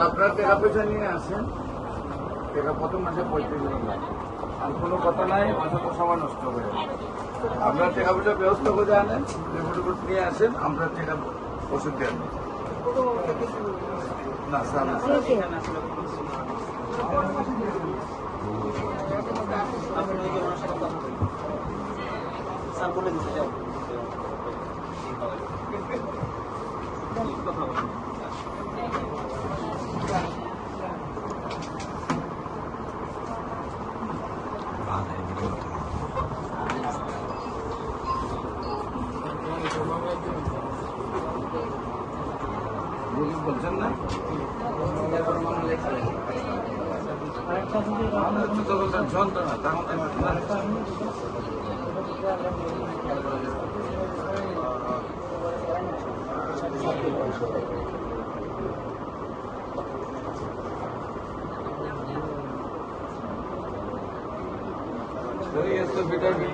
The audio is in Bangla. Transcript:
আপনার টাকা পয়সা নিয়ে আসেন, টাকা প্রথম মাসে 35 লাগে, আর কোনো কথা নাই, অযথা সময় নষ্ট করে আপনার টাকা পয়সা ব্যবস্থা করে আনেন, রিপোর্ট নিয়ে আসেন, আমরা টাকা ওষুধ দিয়ে আনেন। না স্যার, না স্যার বলে দিতে যাও বলছেন না যন্ত্রণা তখন ভিটামিন